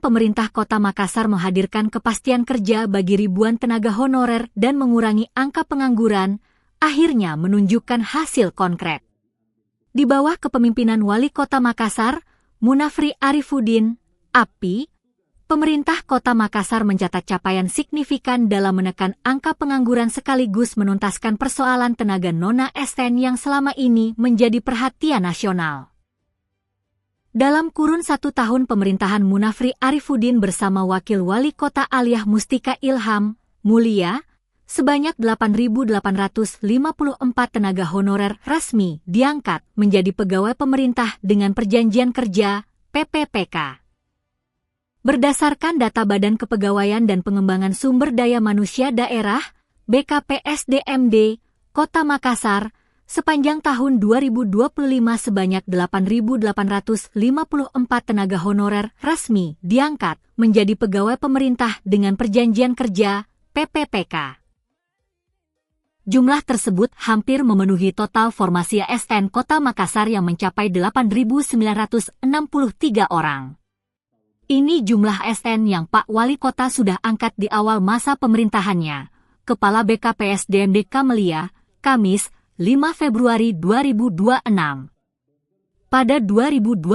pemerintah Kota Makassar menghadirkan kepastian kerja bagi ribuan tenaga honorer dan mengurangi angka pengangguran, akhirnya menunjukkan hasil konkret. Di bawah kepemimpinan Wali Kota Makassar, Munafri Arifuddin, API, pemerintah Kota Makassar mencatat capaian signifikan dalam menekan angka pengangguran sekaligus menuntaskan persoalan tenaga non-ASN yang selama ini menjadi perhatian nasional. Dalam kurun 1 tahun pemerintahan Munafri Arifuddin bersama Wakil Wali Kota Aliyah Mustika Ilham Mulia, sebanyak 8.854 tenaga honorer resmi diangkat menjadi pegawai pemerintah dengan perjanjian kerja (PPPK). Berdasarkan data Badan Kepegawaian dan Pengembangan Sumber Daya Manusia Daerah (BKPSDMD) Kota Makassar, sepanjang tahun 2025 sebanyak 8.854 tenaga honorer resmi diangkat menjadi pegawai pemerintah dengan perjanjian kerja (PPPK). Jumlah tersebut hampir memenuhi total formasi ASN Kota Makassar yang mencapai 8.963 orang. Ini jumlah ASN yang Pak Wali Kota sudah angkat di awal masa pemerintahannya. Kepala BKPSDMD Kamelia, Kamis, 5 Februari 2026. Pada 2025,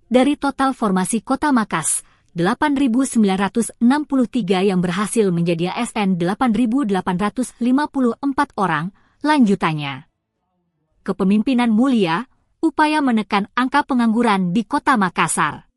dari total formasi Kota Makassar, 8.963 yang berhasil menjadi ASN 8.854 orang, lanjutannya. Kepemimpinan Mulia, upaya menekan angka pengangguran di Kota Makassar.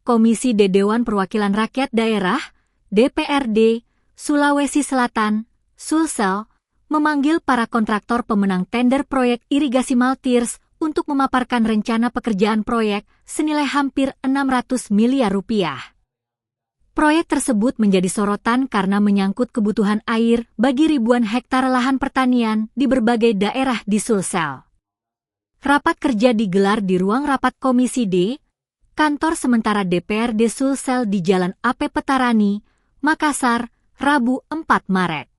Komisi D Dewan Perwakilan Rakyat Daerah, DPRD, Sulawesi Selatan, Sulsel, memanggil para kontraktor pemenang tender proyek irigasi Maltirs untuk memaparkan rencana pekerjaan proyek senilai hampir 600 miliar rupiah. Proyek tersebut menjadi sorotan karena menyangkut kebutuhan air bagi ribuan hektar lahan pertanian di berbagai daerah di Sulsel. Rapat kerja digelar di ruang rapat Komisi D, Kantor Sementara DPRD Sulsel di Jalan AP Petarani, Makassar, Rabu 4 Maret.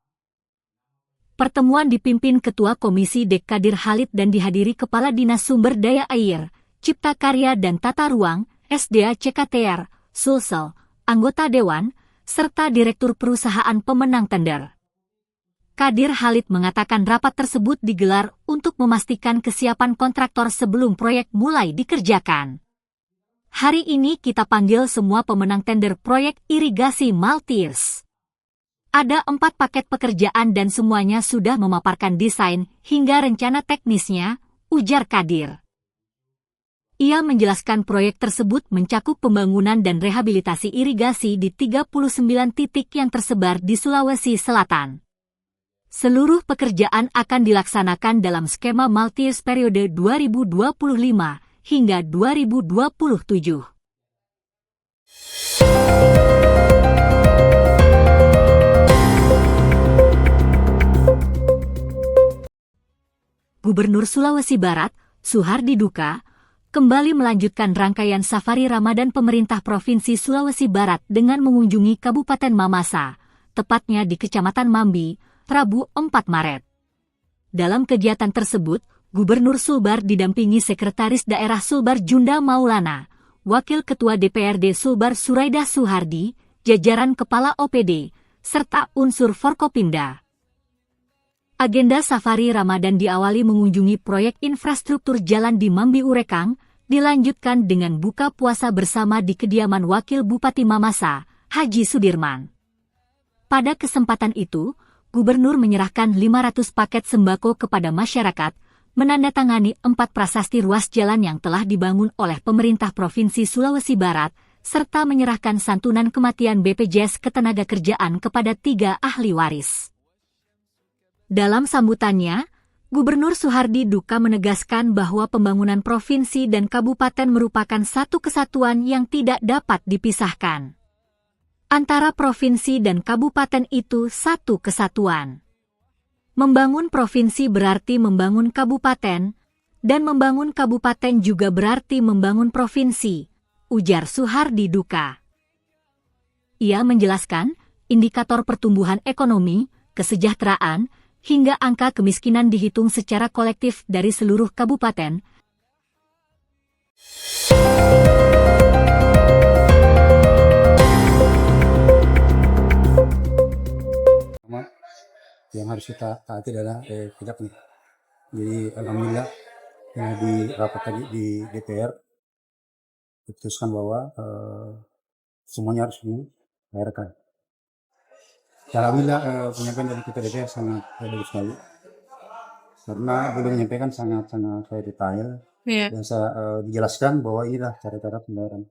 Pertemuan dipimpin Ketua Komisi D Kadir Halid dan dihadiri Kepala Dinas Sumber Daya Air, Cipta Karya dan Tata Ruang, SDA CKTR, Sulsel, anggota Dewan, serta Direktur Perusahaan Pemenang Tender. Kadir Halid mengatakan rapat tersebut digelar untuk memastikan kesiapan kontraktor sebelum proyek mulai dikerjakan. Hari ini kita panggil semua pemenang tender proyek irigasi Maltirs. Ada 4 paket pekerjaan dan semuanya sudah memaparkan desain hingga rencana teknisnya, ujar Kadir. Ia menjelaskan proyek tersebut mencakup pembangunan dan rehabilitasi irigasi di 39 titik yang tersebar di Sulawesi Selatan. Seluruh pekerjaan akan dilaksanakan dalam skema Maltirs periode 2025 hingga 2027. Gubernur Sulawesi Barat, Suhardi Duka, kembali melanjutkan rangkaian safari Ramadan pemerintah Provinsi Sulawesi Barat dengan mengunjungi Kabupaten Mamasa, tepatnya di Kecamatan Mambi, Rabu 4 Maret. Dalam kegiatan tersebut, Gubernur Sulbar didampingi Sekretaris Daerah Sulbar Junda Maulana, Wakil Ketua DPRD Sulbar Suraidah Suhardi, jajaran Kepala OPD, serta unsur Forkopimda. Agenda safari Ramadan diawali mengunjungi proyek infrastruktur jalan di Mambi Urekang, dilanjutkan dengan buka puasa bersama di kediaman Wakil Bupati Mamasa, Haji Sudirman. Pada kesempatan itu, Gubernur menyerahkan 500 paket sembako kepada masyarakat, menandatangani 4 prasasti ruas jalan yang telah dibangun oleh pemerintah Provinsi Sulawesi Barat, serta menyerahkan santunan kematian BPJS Ketenagakerjaan kepada 3 ahli waris. Dalam sambutannya, Gubernur Suhardi Duka menegaskan bahwa pembangunan provinsi dan kabupaten merupakan satu kesatuan yang tidak dapat dipisahkan. Antara provinsi dan kabupaten itu satu kesatuan. Membangun provinsi berarti membangun kabupaten, dan membangun kabupaten juga berarti membangun provinsi, ujar Suhardi Duka. Ia menjelaskan, indikator pertumbuhan ekonomi, kesejahteraan, hingga angka kemiskinan dihitung secara kolektif dari seluruh kabupaten. Yang harus kita taati adalah pajak nih. Jadi alhamdulillah di rapat tadi di DPR diputuskan bahwa semuanya harus dibayarkan. Alhamdulillah penyampaian dari ketua DPR sangat bagus sekali karena beliau menyampaikan sangat detail dan saya dijelaskan bahwa inilah cara-cara pembayaran.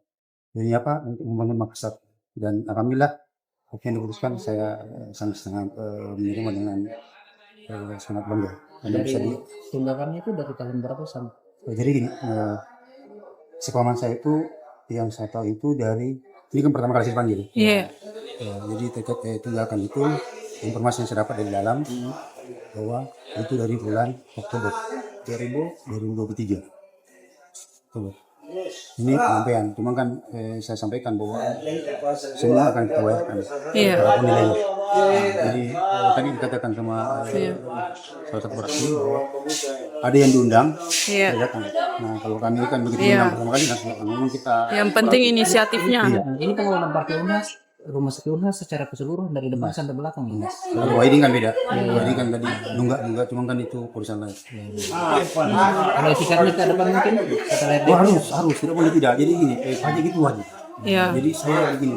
Jadi apa untuk membangun Makassar, dan alhamdulillah apa yang diputuskan saya sangat menerima dengan sangat bangga. Dari tunggakannya itu dari tahun berapa sampai? Jadi gini, sepemahaman saya itu yang saya tahu itu dari ini kan pertama kali saya dipanggil. Jadi terkait tunggakan itu informasi yang saya dapat dari dalam bahwa itu dari bulan Oktober 2023. Oktober. Ini penyampaian, cuma kan saya sampaikan bahwa semua akan kita bayarkan berapapun nilainya. Jadi tadi dikatakan sama salah satu fraksi bahwa ada yang diundang, saya datang. Nah kalau kami kan begitu diundang pertama kali, memang kita. Yang penting inisiatifnya. Ini pengelolaan Partai Unas, rumah sakit Unas secara keseluruhan dari depan sampai belakang. Kalau ini kan beda. Ini kan tadi nunggak, cuma kan itu urusan lain. Kalau etikatnya ke depan mungkin setelah harus tidak boleh tidak. Jadi gini, pajak itu wajib. Jadi saya begini.